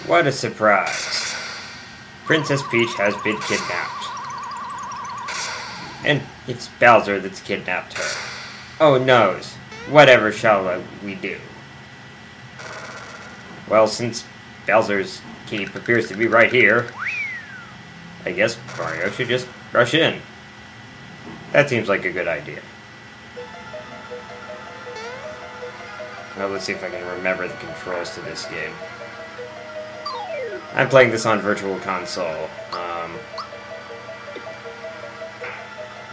What a surprise. Princess Peach has been kidnapped. And it's Bowser that's kidnapped her. Oh noes. Whatever shall we do? Well, since Bowser's keep appears to be right here, I guess Mario should just rush in. That seems like a good idea. Well, let's see if I can remember the controls to this game. I'm playing this on Virtual Console.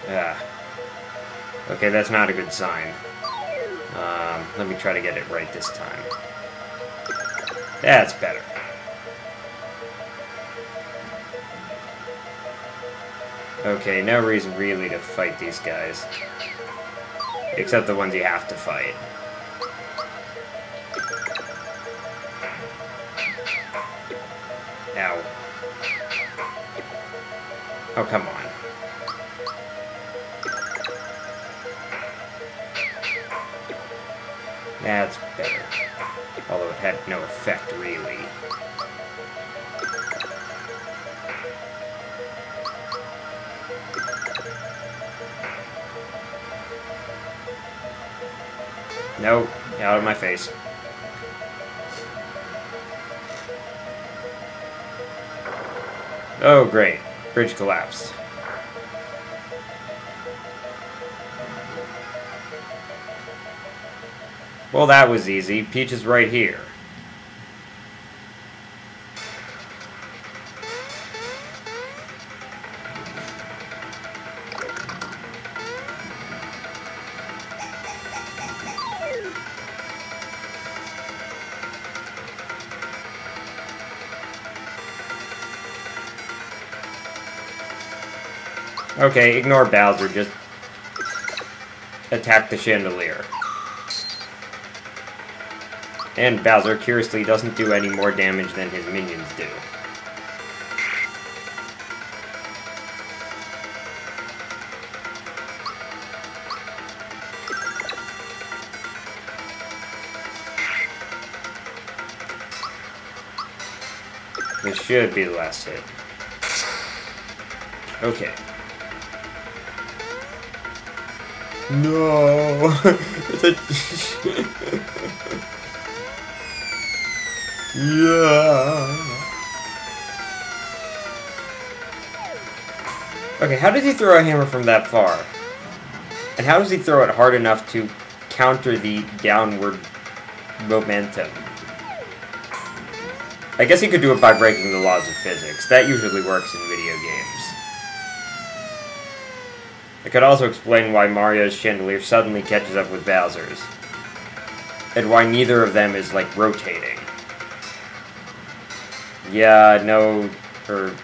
Yeah. Okay, that's not a good sign. Let me try to get it right this time. That's better. Okay, no reason really to fight these guys. Except the ones you have to fight. Ow. Oh, come on. That's better. Although it had no effect, really. Nope. Out of my face. Oh, great. Bridge collapsed. Well, that was easy. Peach is right here. Okay, ignore Bowser, just attack the chandelier. And Bowser, curiously, doesn't do any more damage than his minions do. This should be the last hit. Okay. No! It's a... Yeah. Okay, how does he throw a hammer from that far? And how does he throw it hard enough to counter the downward momentum? I guess he could do it by breaking the laws of physics. That usually works in video games. It could also explain why Mario's chandelier suddenly catches up with Bowser's. And why neither of them is, like, rotating. Yeah, no, or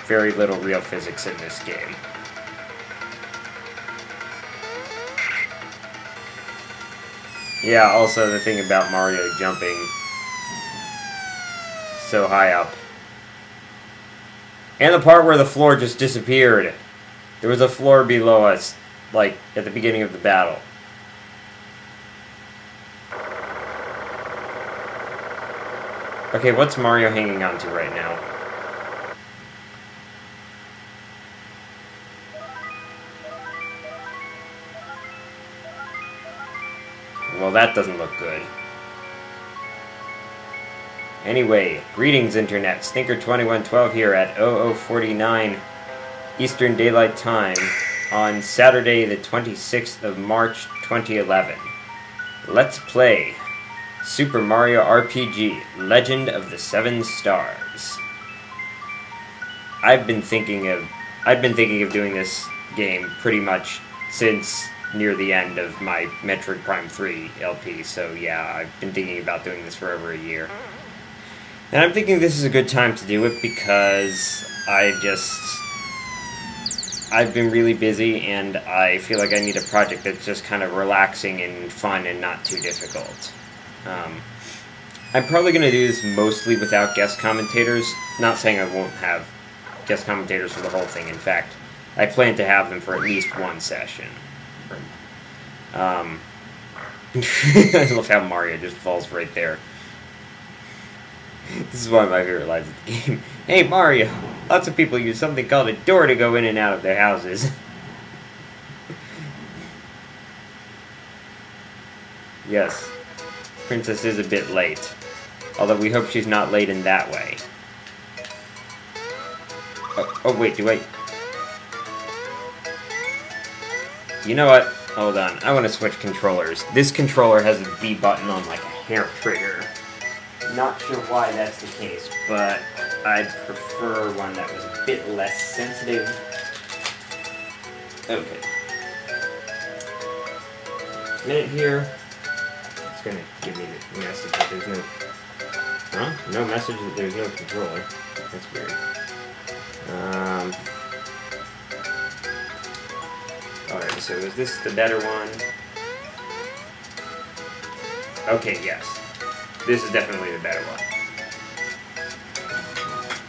very little real physics in this game. Yeah, also the thing about Mario jumping so high up. And the part where the floor just disappeared. There was a floor below us, like, at the beginning of the battle. Okay, what's Mario hanging on to right now? Well, that doesn't look good. Anyway, greetings, Internet. Stinker2112 here at 0049 Eastern Daylight Time on Saturday, the 26th of March, 2011. Let's play Super Mario RPG, Legend of the Seven Stars. I've been thinking of doing this game pretty much since near the end of my Metroid Prime 3 LP, so yeah, I've been thinking about doing this for over a year. And I'm thinking this is a good time to do it because I've been really busy and I feel like I need a project that's just kind of relaxing and fun and not too difficult. I'm probably going to do this mostly without guest commentators. Not saying I won't have guest commentators for the whole thing. In fact, I plan to have them for at least one session. I love how Mario just falls right there. This is one of my favorite lines of the game. Hey Mario! Lots of people use something called a door to go in and out of their houses. Yes, Princess is a bit late. Although we hope she's not late in that way. Oh wait, do I... You know what? Hold on, I want to switch controllers. This controller has a B button on like a hair trigger. Not sure why that's the case, but I'd prefer one that was a bit less sensitive. Okay. Minute here. It's gonna give me the message that there's no... Huh? No message that there's no controller. That's weird. Alright, so is this the better one? Okay, yes. This is definitely the better one.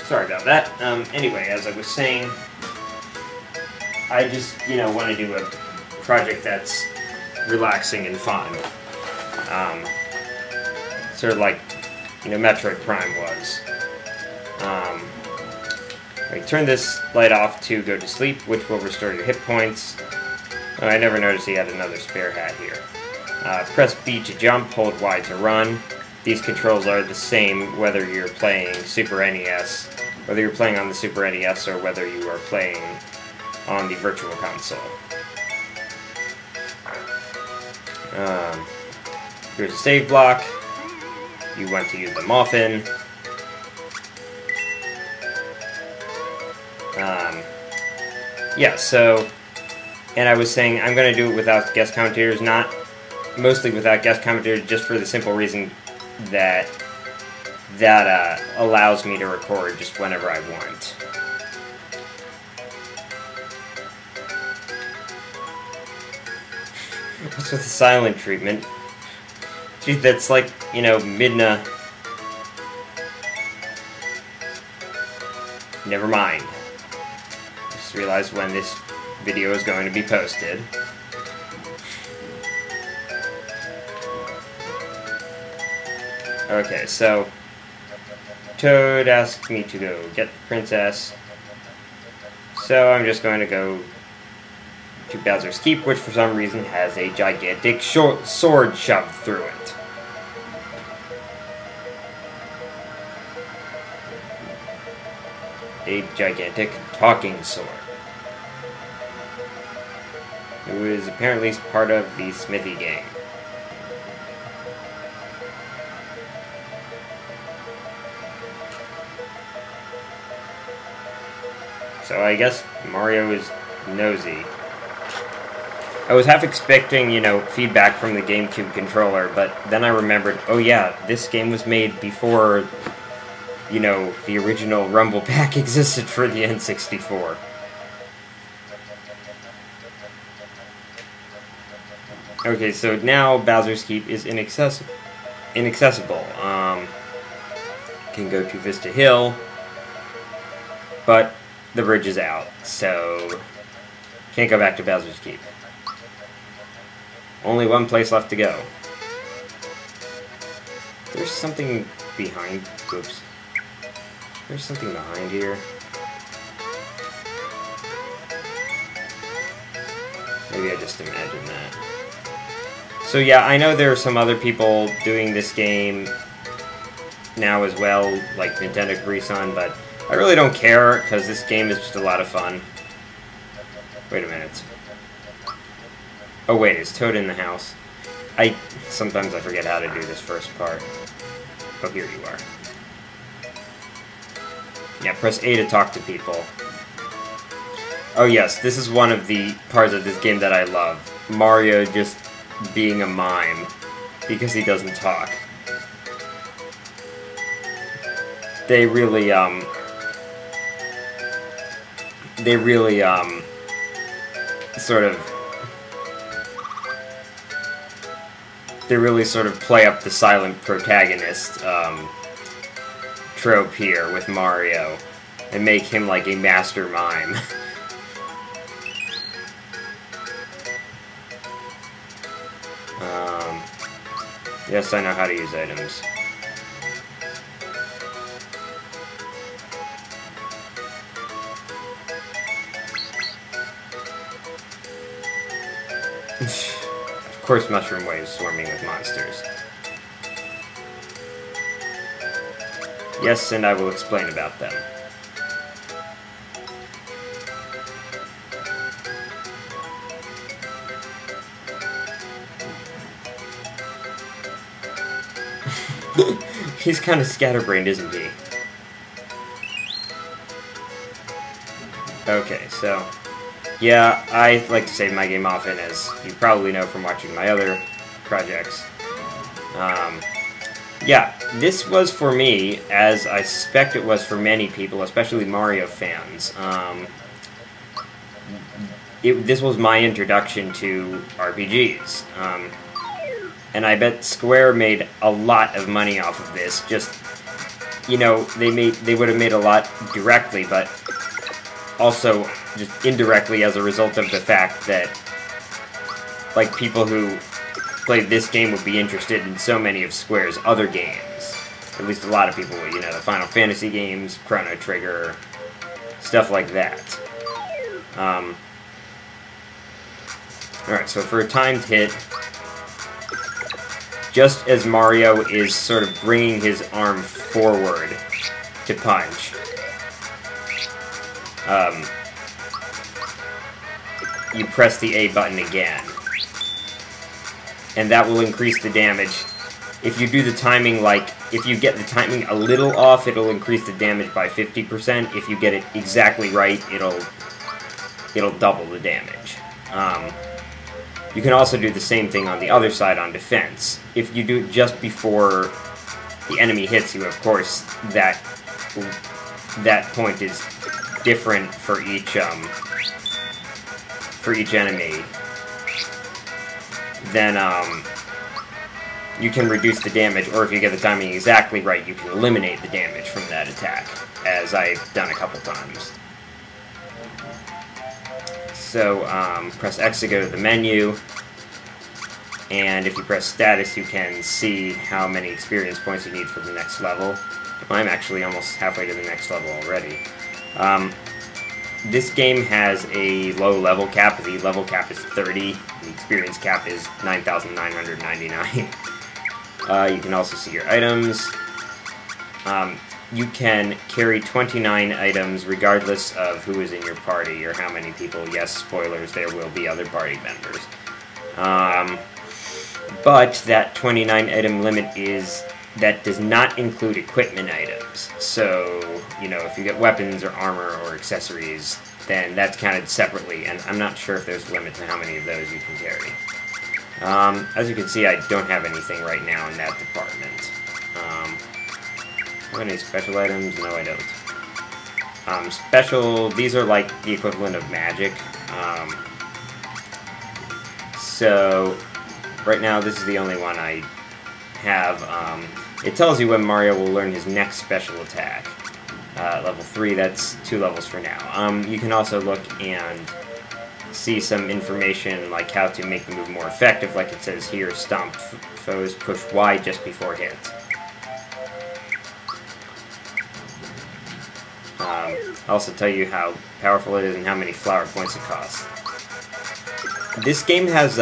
Sorry about that. Anyway, as I was saying, I just, want to do a project that's relaxing and fun. Sort of like, Metroid Prime was. I turn this light off to go to sleep, which will restore your hit points. Oh, I never noticed he had another spare hat here. Press B to jump, hold Y to run. These controls are the same whether you're playing Super NES, whether you're playing on the Super NES or whether you are playing on the Virtual Console. Here's a save block. You want to use them often. Yeah, so, and I was saying I'm going to do it without guest commentators, mostly without guest commentators, just for the simple reason that allows me to record just whenever I want. What's with the silent treatment? Gee, that's like, Midna. Never mind. Just realized when this video is going to be posted. Okay, so Toad asked me to go get the princess, so I'm just going to go to Bowser's Keep, which for some reason has a gigantic sword shoved through it. A gigantic talking sword. It was apparently part of the Smithy game. So I guess Mario is nosy. I was half expecting, feedback from the GameCube controller, but then I remembered, oh yeah, this game was made before, the original Rumble Pack existed for the N64. Okay, so now Bowser's Keep is inaccessible. Can go to Vista Hill, but the bridge is out, so can't go back to Bowser's Keep. Only one place left to go. There's something behind. Oops. There's something behind here. Maybe I just imagined that. So yeah, I know there are some other people doing this game now as well, like Nintendo Capri-Sun, but I really don't care, because this game is just a lot of fun. Wait a minute. Oh wait, is Toad in the house? Sometimes I forget how to do this first part. Oh, here you are. Yeah, press A to talk to people. Oh yes, this is one of the parts of this game that I love. Mario just being a mime, because he doesn't talk. they really sort of play up the silent protagonist trope here with Mario and make him like a master mime. Yes, I know how to use items. Of course, mushroom waves swarming with monsters. Yes, and I will explain about them. He's kind of scatterbrained, isn't he? Okay, so... yeah, I like to save my game often, as you probably know from watching my other projects. Yeah, this was for me, as I suspect it was for many people, especially Mario fans. This was my introduction to RPGs. And I bet Square made a lot of money off of this. Just, you know, they would have made a lot directly, but also just indirectly as a result of the fact that, like, people who played this game would be interested in so many of Square's other games. At least a lot of people would, you know, the Final Fantasy games, Chrono Trigger, stuff like that. Alright, so for a timed hit, just as Mario is sort of bringing his arm forward to punch, you press the A button again. And that will increase the damage. If you do the timing, like, if you get the timing a little off, it'll increase the damage by 50%. If you get it exactly right, it'll double the damage. You can also do the same thing on the other side on defense. If you do it just before the enemy hits you, of course, that point is different for each enemy. Then you can reduce the damage, or if you get the timing exactly right, you can eliminate the damage from that attack, as I've done a couple times. So, press X to go to the menu, and if you press status, you can see how many experience points you need for the next level. I'm actually almost halfway to the next level already. This game has a low level cap. The level cap is 30. The experience cap is 9,999. You can also see your items. You can carry 29 items regardless of who is in your party or how many people. Yes, spoilers, there will be other party members. But that 29 item limit that does not include equipment items. So, you know, if you get weapons or armor or accessories, then that's counted separately, and I'm not sure if there's a limit to how many of those you can carry. As you can see, I don't have anything right now in that department. Have any special items? No, I don't. These are like the equivalent of magic. So, right now, this is the only one I have. It tells you when Mario will learn his next special attack. Level 3, that's 2 levels for now. You can also look and see some information like how to make the move more effective, like it says here, stomp foes, push Y just before hit. I'll also tell you how powerful it is and how many flower points it costs. This game has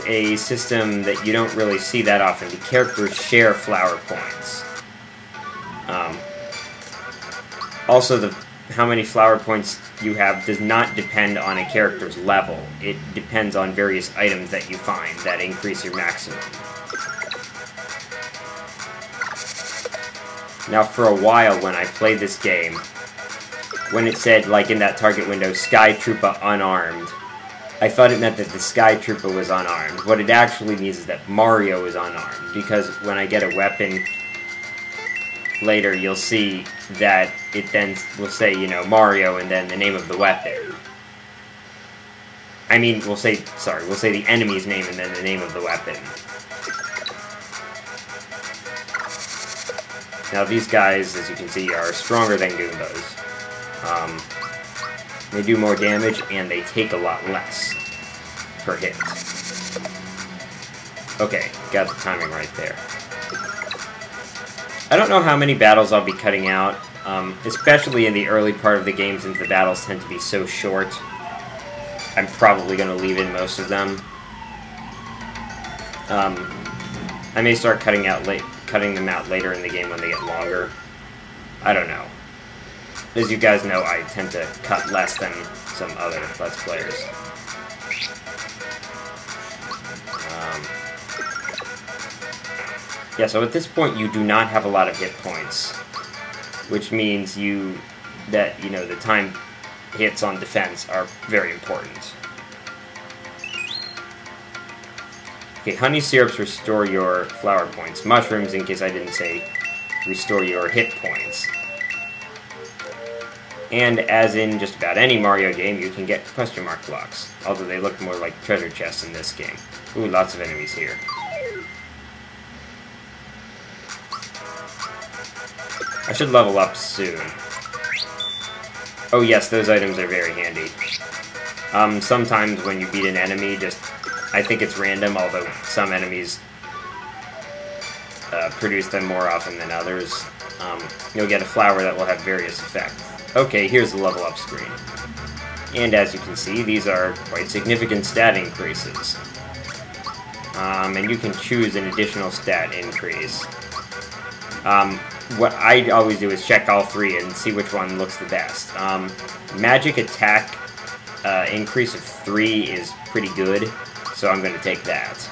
a system that you don't really see that often. The characters share flower points. Also, how many flower points you have does not depend on a character's level. It depends on various items that you find that increase your maximum. Now, for a while when I played this game, when it said, like in that target window, Sky Troopa unarmed, I thought it meant that the Sky Troopa was unarmed. What it actually means is that Mario is unarmed, because when I get a weapon, later, you'll see that it then will say, you know, Mario and then the name of the weapon. I mean, we'll say the enemy's name and then the name of the weapon. Now these guys, as you can see, are stronger than Goombas. They do more damage and they take a lot less per hit. Okay, got the timing right there. I don't know how many battles I'll be cutting out, especially in the early part of the game since the battles tend to be so short. I'm probably going to leave in most of them. I may start cutting them out later in the game when they get longer. I don't know. As you guys know, I tend to cut less than some other Let's Players. Yeah, so at this point you do not have a lot of hit points, which means that the time hits on defense are very important. Okay, honey syrups restore your flower points. Mushrooms, in case I didn't say, restore your hit points. And as in just about any Mario game, you can get question mark blocks, although they look more like treasure chests in this game. Ooh, lots of enemies here. I should level up soon. Oh yes, those items are very handy. Sometimes when you beat an enemy, I think it's random, although some enemies produce them more often than others. You'll get a flower that will have various effects. Okay, here's the level up screen. And as you can see, these are quite significant stat increases. And you can choose an additional stat increase. What I always do is check all three and see which one looks the best. Magic attack increase of 3 is pretty good, so I'm going to take that.